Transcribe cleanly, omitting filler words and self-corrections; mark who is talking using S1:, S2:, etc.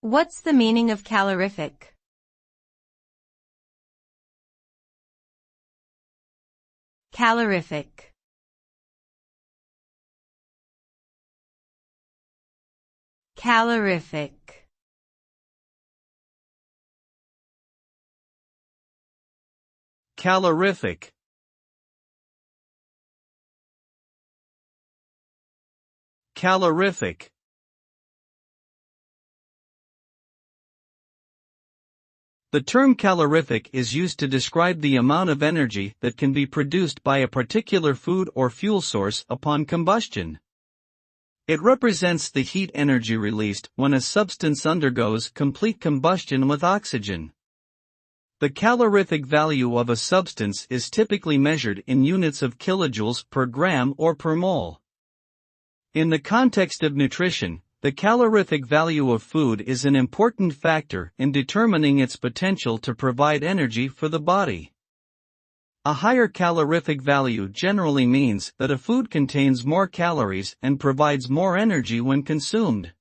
S1: What's the meaning of calorific? Calorific. Calorific.
S2: Calorific. Calorific. The term calorific is used to describe the amount of energy that can be produced by a particular food or fuel source upon combustion. It represents the heat energy released when a substance undergoes complete combustion with oxygen. The calorific value of a substance is typically measured in units of kilojoules per gram or per mole. In the context of nutrition, the calorific value of food is an important factor in determining its potential to provide energy for the body. A higher calorific value generally means that a food contains more calories and provides more energy when consumed.